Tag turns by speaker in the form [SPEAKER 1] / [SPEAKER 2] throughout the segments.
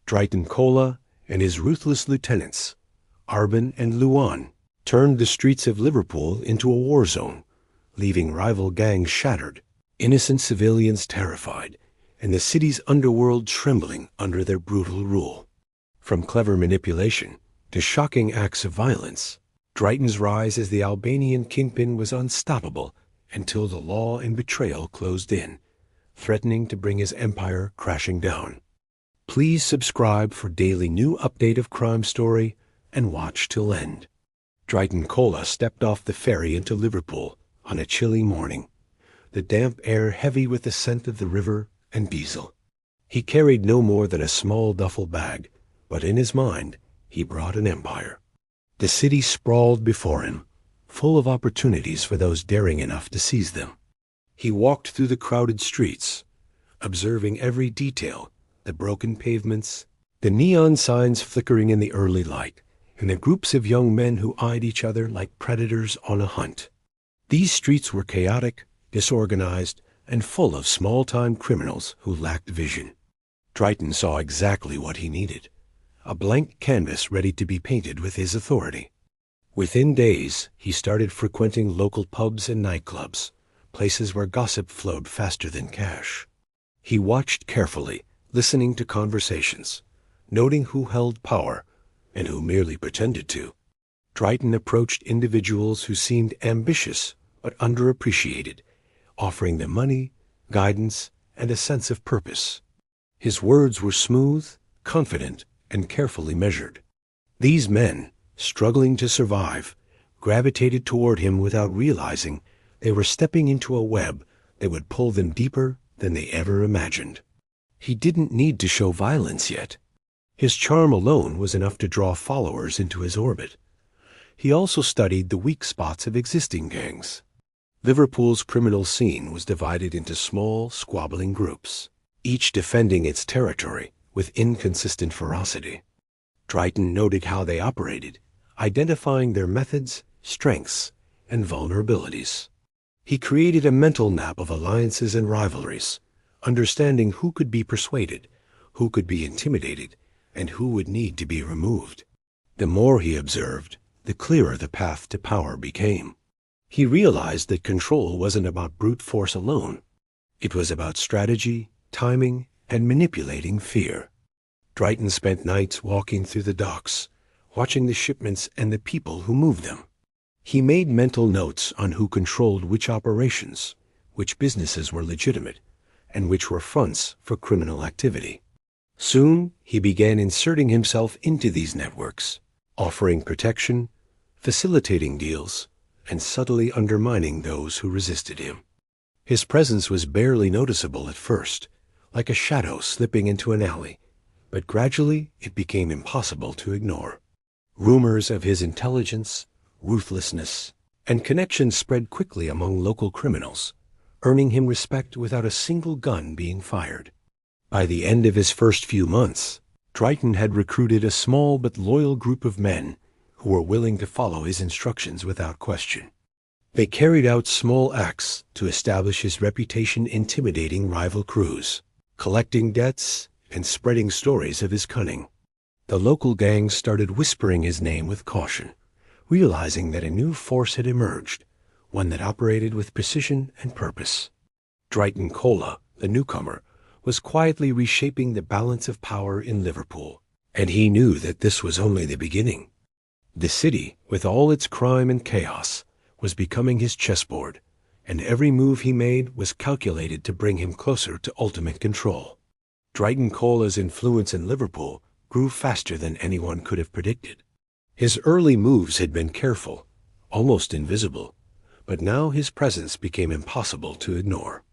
[SPEAKER 1] Dritan Kola and his ruthless lieutenants, Arban and Luan, turned the streets of Liverpool into a war zone, leaving rival gangs shattered, innocent civilians terrified, and the city's underworld trembling under their brutal rule. From clever manipulation to shocking acts of violence, Dritan's rise as the Albanian Kingpin was unstoppable until the law and betrayal closed in, threatening to bring his empire crashing down. Please subscribe for daily new update of crime story and watch till end. Dritan Kola stepped off the ferry into Liverpool on a chilly morning, the damp air heavy with the scent of the river and diesel. He carried no more than a small duffel bag, but in his mind he brought an empire. The city sprawled before him, full of opportunities for those daring enough to seize them. He walked through the crowded streets, observing every detail, the broken pavements, the neon signs flickering in the early light, and the groups of young men who eyed each other like predators on a hunt. These streets were chaotic, disorganized, and full of small-time criminals who lacked vision. Dritan saw exactly what he needed, a blank canvas ready to be painted with his authority. Within days, he started frequenting local pubs and nightclubs, places where gossip flowed faster than cash. He watched carefully, listening to conversations, noting who held power and who merely pretended to. Dritan approached individuals who seemed ambitious but underappreciated, offering them money, guidance, and a sense of purpose. His words were smooth, confident, and carefully measured. These men, struggling to survive, gravitated toward him without realizing they were stepping into a web that would pull them deeper than they ever imagined. He didn't need to show violence yet. His charm alone was enough to draw followers into his orbit. He also studied the weak spots of existing gangs. Liverpool's criminal scene was divided into small, squabbling groups, each defending its territory with inconsistent ferocity. Dritan noted how they operated, identifying their methods, strengths, and vulnerabilities. He created a mental map of alliances and rivalries, understanding who could be persuaded, who could be intimidated, and who would need to be removed. The more he observed, the clearer the path to power became. He realized that control wasn't about brute force alone. It was about strategy, timing, and manipulating fear. Dritan spent nights walking through the docks, watching the shipments and the people who moved them. He made mental notes on who controlled which operations, which businesses were legitimate, and which were fronts for criminal activity. Soon, he began inserting himself into these networks, offering protection, facilitating deals, and subtly undermining those who resisted him. His presence was barely noticeable at first, like a shadow slipping into an alley, but gradually it became impossible to ignore. Rumors of his intelligence, ruthlessness, and connections spread quickly among local criminals, earning him respect without a single gun being fired. By the end of his first few months, Dritan had recruited a small but loyal group of men who were willing to follow his instructions without question. They carried out small acts to establish his reputation, intimidating rival crews, collecting debts, and spreading stories of his cunning. The local gangs started whispering his name with caution, realizing that a new force had emerged, one that operated with precision and purpose. Dritan Kola, the newcomer, was quietly reshaping the balance of power in Liverpool, and he knew that this was only the beginning. The city, with all its crime and chaos, was becoming his chessboard, and every move he made was calculated to bring him closer to ultimate control. Dritan Kola's influence in Liverpool grew faster than anyone could have predicted. His early moves had been careful, almost invisible, but now his presence became impossible to ignore.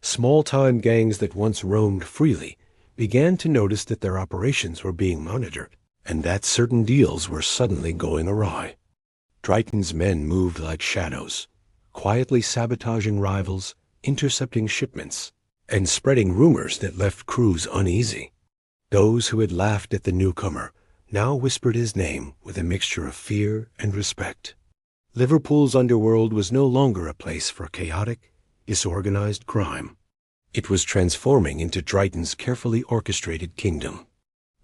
[SPEAKER 1] Small-time gangs that once roamed freely began to notice that their operations were being monitored, and that certain deals were suddenly going awry. Dritan's men moved like shadows, quietly sabotaging rivals, intercepting shipments, and spreading rumors that left crews uneasy. Those who had laughed at the newcomer now whispered his name with a mixture of fear and respect. Liverpool's underworld was no longer a place for chaotic, disorganized crime. It was transforming into Dritan's carefully orchestrated kingdom.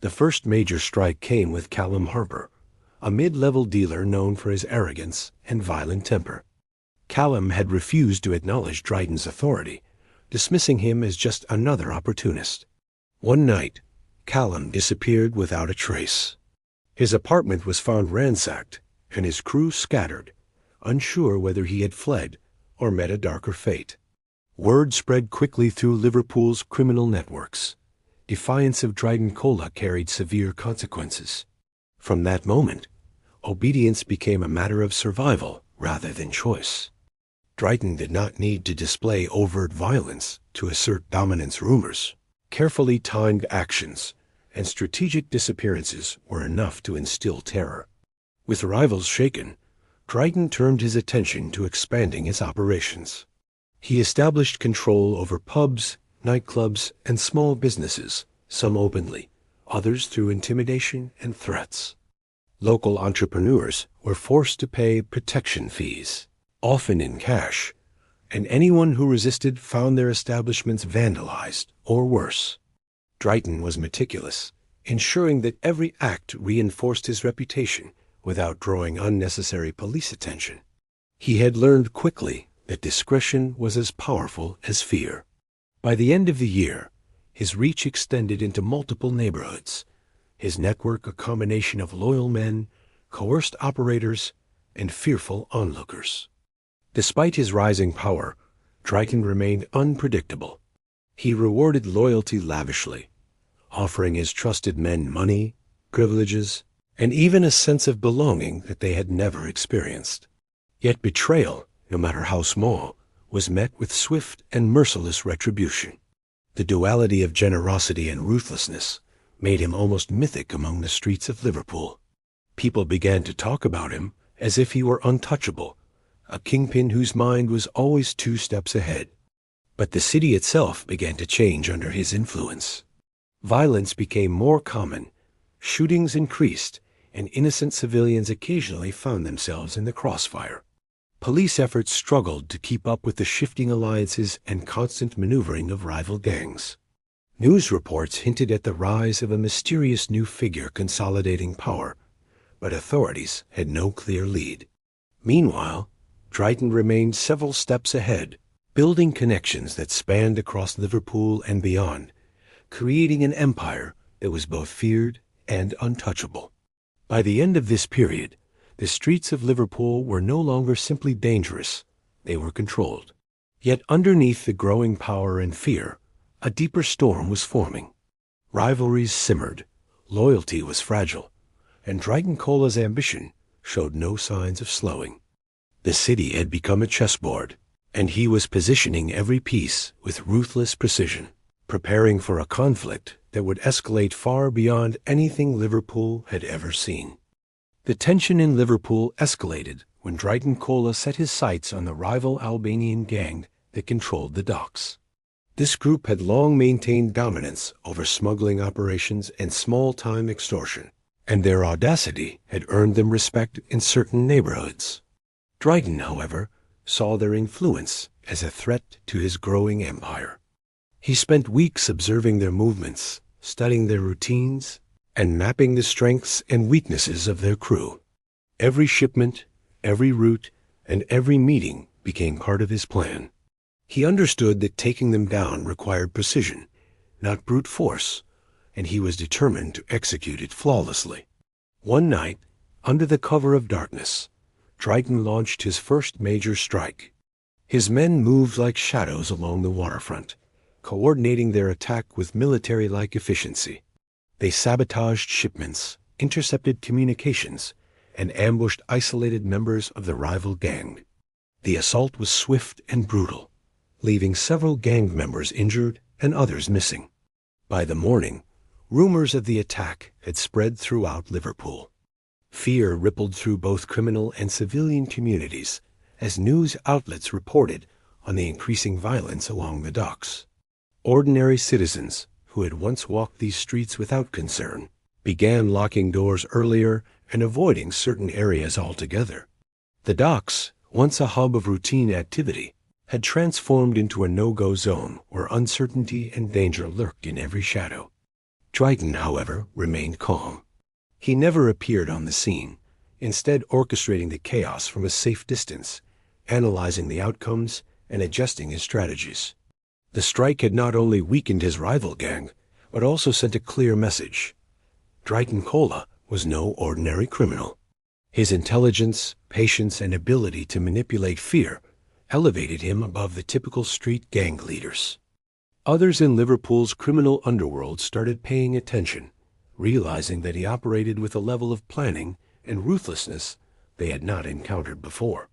[SPEAKER 1] The first major strike came with Callum Harper, a mid-level dealer known for his arrogance and violent temper. Callum had refused to acknowledge Dritan's authority, dismissing him as just another opportunist. One night, Callum disappeared without a trace. His apartment was found ransacked, and his crew scattered, unsure whether he had fled or met a darker fate. Word spread quickly through Liverpool's criminal networks. Defiance of Dritan Kola carried severe consequences. From that moment, obedience became a matter of survival rather than choice. Dritan did not need to display overt violence to assert dominance. Rumors, carefully timed actions, and strategic disappearances were enough to instill terror. With rivals shaken, Dritan turned his attention to expanding his operations. He established control over pubs, nightclubs, and small businesses, some openly, others through intimidation and threats. Local entrepreneurs were forced to pay protection fees, often in cash, and anyone who resisted found their establishments vandalized or worse. Dritan was meticulous, ensuring that every act reinforced his reputation without drawing unnecessary police attention. He had learned quickly that discretion was as powerful as fear. By the end of the year, his reach extended into multiple neighborhoods, his network a combination of loyal men, coerced operators, and fearful onlookers. Despite his rising power, Dritan remained unpredictable. He rewarded loyalty lavishly, offering his trusted men money, privileges, and even a sense of belonging that they had never experienced. Yet betrayal, no matter how small, was met with swift and merciless retribution. The duality of generosity and ruthlessness made him almost mythic among the streets of Liverpool. People began to talk about him as if he were untouchable, a kingpin whose mind was always 2 steps ahead. But the city itself began to change under his influence. Violence became more common, shootings increased, and innocent civilians occasionally found themselves in the crossfire. Police efforts struggled to keep up with the shifting alliances and constant maneuvering of rival gangs. News reports hinted at the rise of a mysterious new figure consolidating power, but authorities had no clear lead. Meanwhile, Dritan remained several steps ahead, building connections that spanned across Liverpool and beyond, creating an empire that was both feared and untouchable. By the end of this period, the streets of Liverpool were no longer simply dangerous, they were controlled. Yet underneath the growing power and fear, a deeper storm was forming. Rivalries simmered, loyalty was fragile, and Dritan Kola's ambition showed no signs of slowing. The city had become a chessboard, and he was positioning every piece with ruthless precision, preparing for a conflict that would escalate far beyond anything Liverpool had ever seen. The tension in Liverpool escalated when Dritan Kola set his sights on the rival Albanian gang that controlled the docks. This group had long maintained dominance over smuggling operations and small-time extortion, and their audacity had earned them respect in certain neighborhoods. Dritan, however, saw their influence as a threat to his growing empire. He spent weeks observing their movements, studying their routines, and mapping the strengths and weaknesses of their crew. Every shipment, every route, and every meeting became part of his plan. He understood that taking them down required precision, not brute force, and he was determined to execute it flawlessly. One night, under the cover of darkness, Dritan launched his first major strike. His men moved like shadows along the waterfront, coordinating their attack with military-like efficiency. They sabotaged shipments, intercepted communications, and ambushed isolated members of the rival gang. The assault was swift and brutal, leaving several gang members injured and others missing. By the morning, rumors of the attack had spread throughout Liverpool. Fear rippled through both criminal and civilian communities as news outlets reported on the increasing violence along the docks. Ordinary citizens, who had once walked these streets without concern, began locking doors earlier and avoiding certain areas altogether. The docks, once a hub of routine activity, had transformed into a no-go zone where uncertainty and danger lurked in every shadow. Dritan, however, remained calm. He never appeared on the scene, instead orchestrating the chaos from a safe distance, analyzing the outcomes and adjusting his strategies. The strike had not only weakened his rival gang, but also sent a clear message. Dritan Kola was no ordinary criminal. His intelligence, patience, and ability to manipulate fear elevated him above the typical street gang leaders. Others in Liverpool's criminal underworld started paying attention, realizing that he operated with a level of planning and ruthlessness they had not encountered before.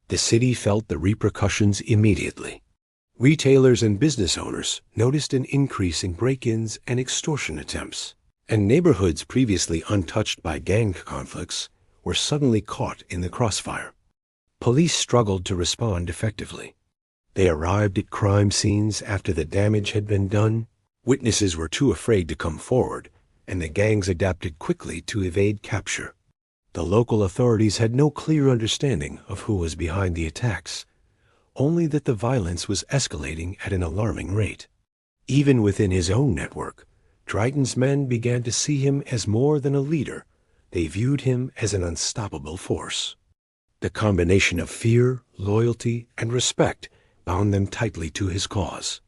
[SPEAKER 1] The city felt the repercussions immediately. Retailers and business owners noticed an increase in break-ins and extortion attempts, and neighborhoods previously untouched by gang conflicts were suddenly caught in the crossfire. Police struggled to respond effectively. They arrived at crime scenes after the damage had been done. Witnesses were too afraid to come forward, and the gangs adapted quickly to evade capture. The local authorities had no clear understanding of who was behind the attacks, only that the violence was escalating at an alarming rate. Even within his own network, Dritan's men began to see him as more than a leader. They viewed him as an unstoppable force. The combination of fear, loyalty, and respect bound them tightly to his cause.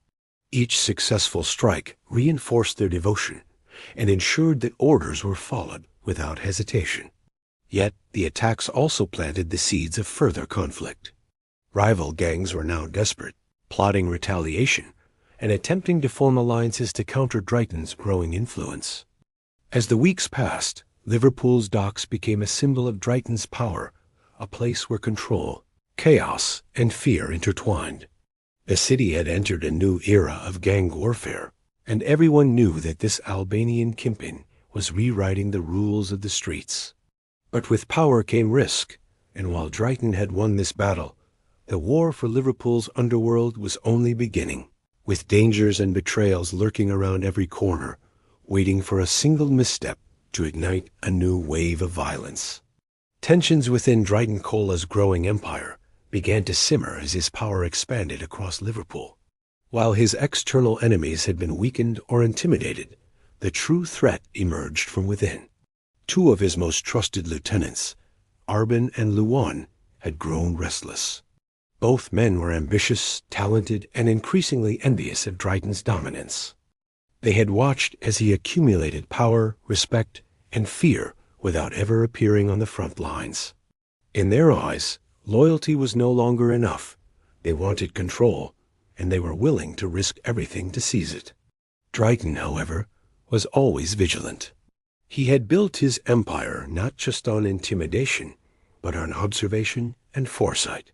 [SPEAKER 1] Each successful strike reinforced their devotion and ensured that orders were followed without hesitation. Yet the attacks also planted the seeds of further conflict. Rival gangs were now desperate, plotting retaliation and attempting to form alliances to counter Dritan's growing influence. As the weeks passed, Liverpool's docks became a symbol of Dritan's power, a place where control, chaos, and fear intertwined. The city had entered a new era of gang warfare, and everyone knew that this Albanian Kingpin was rewriting the rules of the streets. But with power came risk, and while Dritan had won this battle, the war for Liverpool's underworld was only beginning, with dangers and betrayals lurking around every corner, waiting for a single misstep to ignite a new wave of violence. Tensions within Dritan Kola's growing empire began to simmer as his power expanded across Liverpool. While his external enemies had been weakened or intimidated, the true threat emerged from within. Two of his most trusted lieutenants, Albin and Luan, had grown restless. Both men were ambitious, talented, and increasingly envious of Dritan's dominance. They had watched as he accumulated power, respect, and fear without ever appearing on the front lines. In their eyes, loyalty was no longer enough. They wanted control, and they were willing to risk everything to seize it. Dritan, however, was always vigilant. He had built his empire not just on intimidation, but on observation and foresight.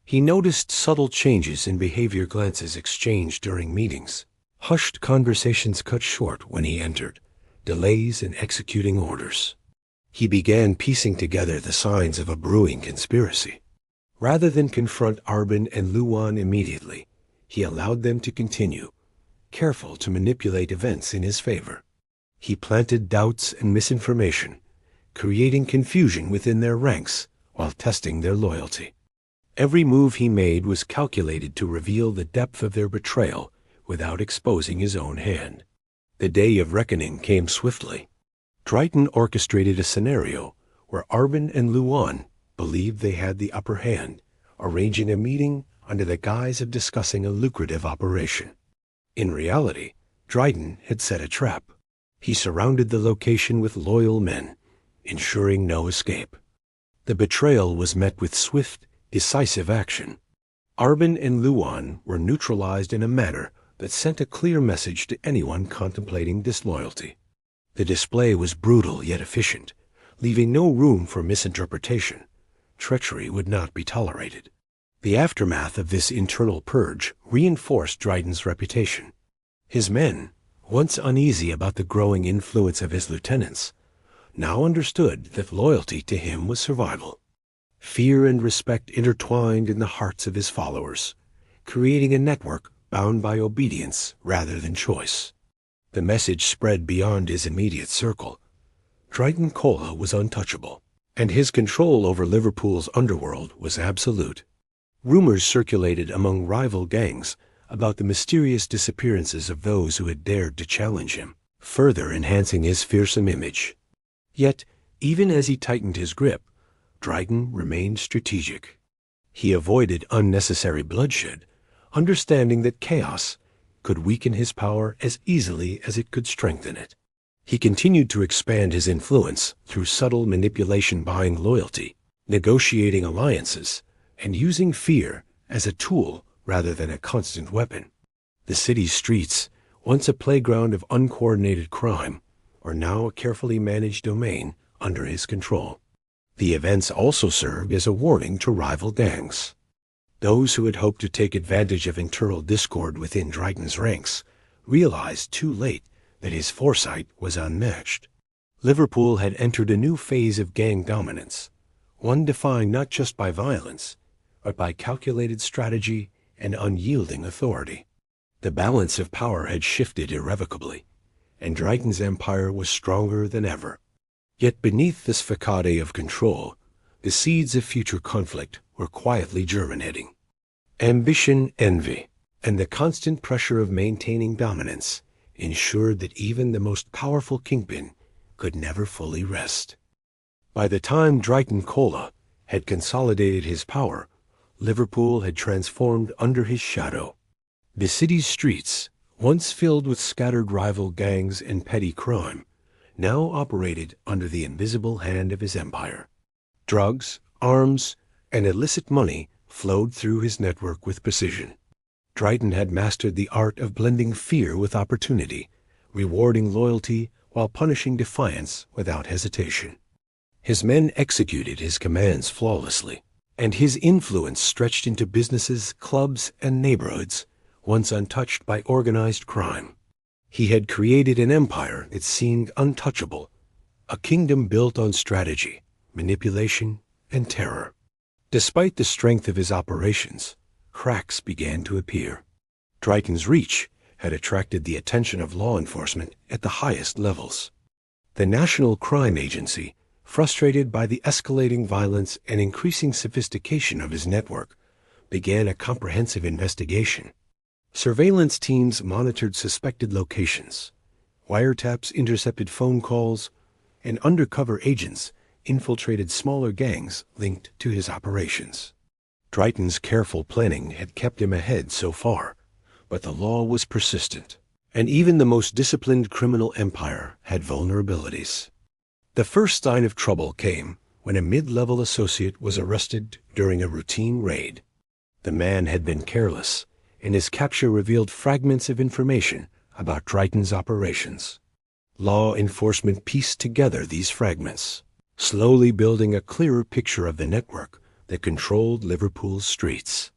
[SPEAKER 1] He noticed subtle changes in behavior, glances exchanged during meetings, hushed conversations cut short when he entered, delays in executing orders. He began piecing together the signs of a brewing conspiracy. Rather than confront Albin and Luan immediately, he allowed them to continue, careful to manipulate events in his favor. He planted doubts and misinformation, creating confusion within their ranks while testing their loyalty. Every move he made was calculated to reveal the depth of their betrayal without exposing his own hand. The day of reckoning came swiftly. Dritan orchestrated a scenario where Albin and Luan believed they had the upper hand, arranging a meeting under the guise of discussing a lucrative operation. In reality, Dritan had set a trap. He surrounded the location with loyal men, ensuring no escape. The betrayal was met with swift, decisive action. Albin and Luan were neutralized in a manner that sent a clear message to anyone contemplating disloyalty. The display was brutal yet efficient, leaving no room for misinterpretation. Treachery would not be tolerated. The aftermath of this internal purge reinforced Dritan's reputation. His men, once uneasy about the growing influence of his lieutenants, now understood that loyalty to him was survival. Fear and respect intertwined in the hearts of his followers, creating a network bound by obedience rather than choice. The message spread beyond his immediate circle. Dritan Kola was untouchable, and his control over Liverpool's underworld was absolute. Rumors circulated among rival gangs about the mysterious disappearances of those who had dared to challenge him. further enhancing his fearsome image. Yet, even as he tightened his grip, Dritan remained strategic. He avoided unnecessary bloodshed, understanding that chaos could weaken his power as easily as it could strengthen it. He continued to expand his influence through subtle manipulation, buying loyalty, negotiating alliances, and using fear as a tool rather than a constant weapon. The city's streets, once a playground of uncoordinated crime, are now a carefully managed domain under his control. The events also served as a warning to rival gangs. Those who had hoped to take advantage of internal discord within Dritan's ranks realized too late that his foresight was unmatched. Liverpool had entered a new phase of gang dominance, one defined not just by violence, but by calculated strategy and unyielding authority. The balance of power had shifted irrevocably, and Dritan's empire was stronger than ever. Yet beneath this facade of control, the seeds of future conflict were quietly germinating. Ambition, envy, and the constant pressure of maintaining dominance ensured that even the most powerful kingpin could never fully rest. By the time Dritan Kola had consolidated his power, Liverpool had transformed under his shadow. The city's streets, once filled with scattered rival gangs and petty crime, now operated under the invisible hand of his empire. Drugs, arms, and illicit money flowed through his network with precision. Dritan had mastered the art of blending fear with opportunity, rewarding loyalty while punishing defiance without hesitation. His men executed his commands flawlessly, and his influence stretched into businesses, clubs, and neighborhoods once untouched by organized crime. He had created an empire that seemed untouchable, a kingdom built on strategy, manipulation, and terror. Despite the strength of his operations, cracks began to appear. Dritan's reach had attracted the attention of law enforcement at the highest levels. The National Crime Agency, frustrated by the escalating violence and increasing sophistication of his network, began a comprehensive investigation. Surveillance teams monitored suspected locations, wiretaps intercepted phone calls, and undercover agents infiltrated smaller gangs linked to his operations. Dritan's careful planning had kept him ahead so far, but the law was persistent, and even the most disciplined criminal empire had vulnerabilities. The first sign of trouble came when a mid-level associate was arrested during a routine raid. The man had been careless, and his capture revealed fragments of information about Dritan's operations. Law enforcement pieced together these fragments, slowly building a clearer picture of the network that controlled Liverpool's streets.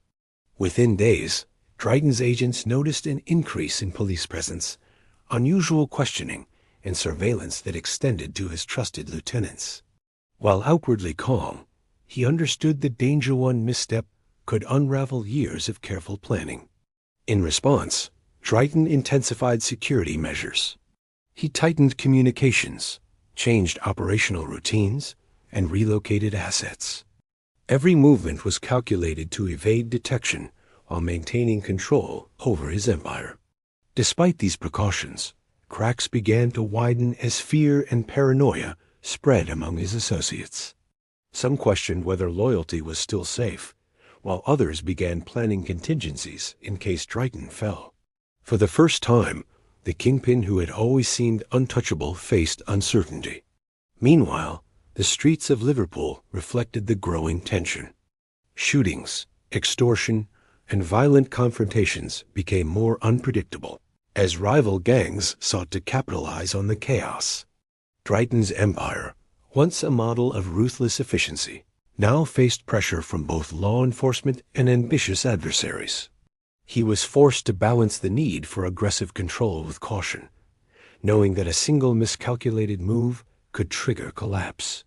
[SPEAKER 1] Within days, Dritan's agents noticed an increase in police presence, unusual questioning, and surveillance that extended to his trusted lieutenants. While outwardly calm, he understood that danger one misstep could unravel years of careful planning. In response, Dritan intensified security measures. He tightened communications, changed operational routines, and relocated assets. Every movement was calculated to evade detection while maintaining control over his empire. Despite these precautions, cracks began to widen as fear and paranoia spread among his associates. Some questioned whether loyalty was still safe, while others began planning contingencies in case Dritan fell. For the first time, the kingpin who had always seemed untouchable faced uncertainty. Meanwhile, the streets of Liverpool reflected the growing tension. Shootings, extortion, and violent confrontations became more unpredictable as rival gangs sought to capitalize on the chaos. Dritan's empire, once a model of ruthless efficiency, now faced pressure from both law enforcement and ambitious adversaries. He was forced to balance the need for aggressive control with caution, knowing that a single miscalculated move could trigger collapse.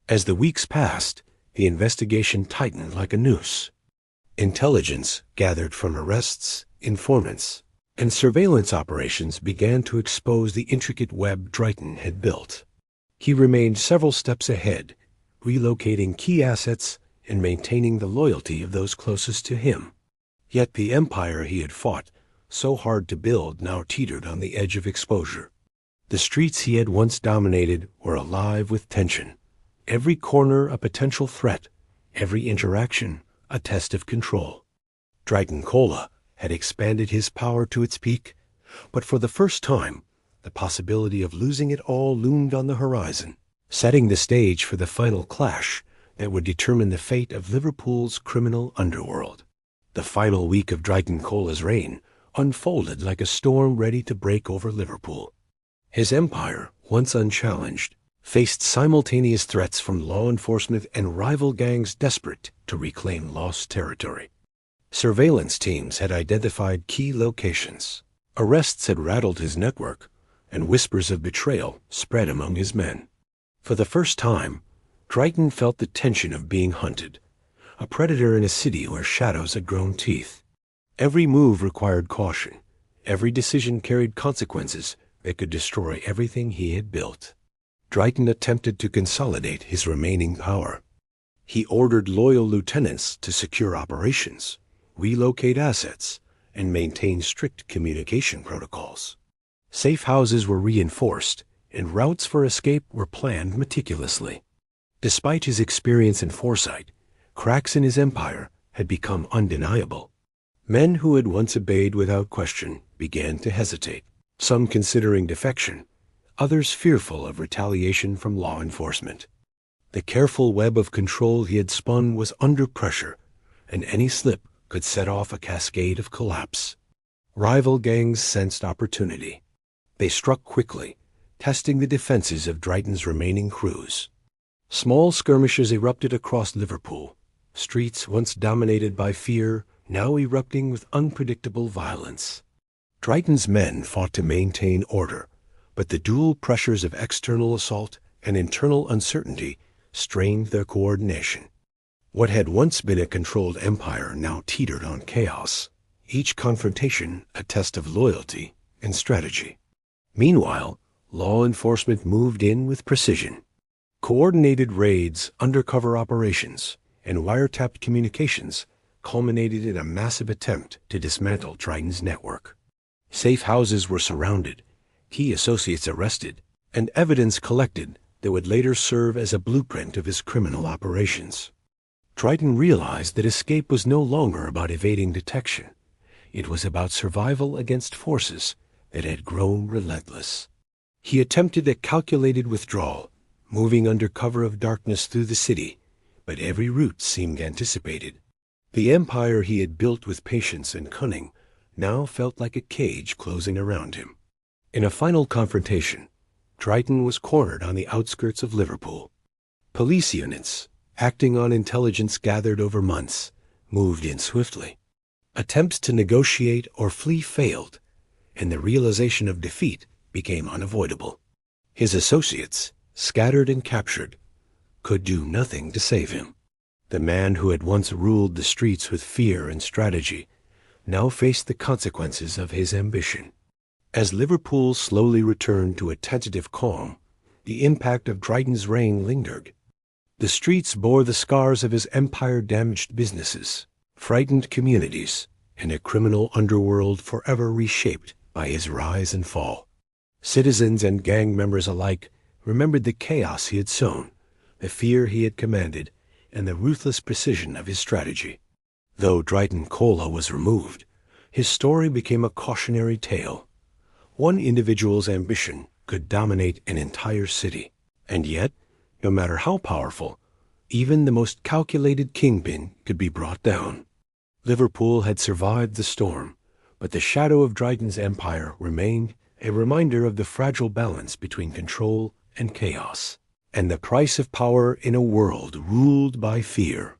[SPEAKER 1] As the weeks passed, the investigation tightened like a noose. Intelligence gathered from arrests, informants, and surveillance operations began to expose the intricate web Dritan had built. He remained several steps ahead, relocating key assets and maintaining the loyalty of those closest to him. Yet the empire he had fought so hard to build now teetered on the edge of exposure. The streets he had once dominated were alive with tension. Every corner a potential threat, every interaction a test of control. Dritan Kola had expanded his power to its peak, but for the first time, the possibility of losing it all loomed on the horizon, setting the stage for the final clash that would determine the fate of Liverpool's criminal underworld. The final week of Dritan Kola's reign unfolded like a storm ready to break over Liverpool. His empire, once unchallenged, faced simultaneous threats from law enforcement and rival gangs desperate to reclaim lost territory. Surveillance teams had identified key locations. Arrests had rattled his network, and whispers of betrayal spread among his men. For the first time, Dritan felt the tension of being hunted, a predator in a city where shadows had grown teeth. Every move required caution. Every decision carried consequences that could destroy everything he had built. Dritan attempted to consolidate his remaining power. He ordered loyal lieutenants to secure operations, relocate assets, and maintain strict communication protocols. Safe houses were reinforced, and routes for escape were planned meticulously. Despite his experience and foresight, cracks in his empire had become undeniable. Men who had once obeyed without question began to hesitate, some considering defection, others fearful of retaliation from law enforcement. The careful web of control he had spun was under pressure, and any slip could set off a cascade of collapse. Rival gangs sensed opportunity. They struck quickly, testing the defenses of Dritan's remaining crews. Small skirmishes erupted across Liverpool, streets once dominated by fear now erupting with unpredictable violence. Dritan's men fought to maintain order, but the dual pressures of external assault and internal uncertainty strained their coordination. What had once been a controlled empire now teetered on chaos, each confrontation a test of loyalty and strategy. Meanwhile, law enforcement moved in with precision. Coordinated raids, undercover operations, and wiretapped communications culminated in a massive attempt to dismantle Dritan's network. Safe houses were surrounded, key associates arrested, and evidence collected that would later serve as a blueprint of his criminal operations. Dritan realized that escape was no longer about evading detection. It was about survival against forces that had grown relentless. He attempted a calculated withdrawal, moving under cover of darkness through the city, but every route seemed anticipated. The empire he had built with patience and cunning now felt like a cage closing around him. In a final confrontation, Dritan was cornered on the outskirts of Liverpool. Police units, acting on intelligence gathered over months, moved in swiftly. Attempts to negotiate or flee failed, and the realization of defeat became unavoidable. His associates, scattered and captured, could do nothing to save him. The man who had once ruled the streets with fear and strategy now faced the consequences of his ambition. As Liverpool slowly returned to a tentative calm, the impact of Dritan's reign lingered. The streets bore the scars of his empire-damaged businesses, frightened communities, and a criminal underworld forever reshaped by his rise and fall. Citizens and gang members alike remembered the chaos he had sown, the fear he had commanded, and the ruthless precision of his strategy. Though Dritan Kola was removed, his story became a cautionary tale. One individual's ambition could dominate an entire city, and yet, no matter how powerful, even the most calculated kingpin could be brought down. Liverpool had survived the storm, but the shadow of Dritan's empire remained a reminder of the fragile balance between control and chaos, and the price of power in a world ruled by fear.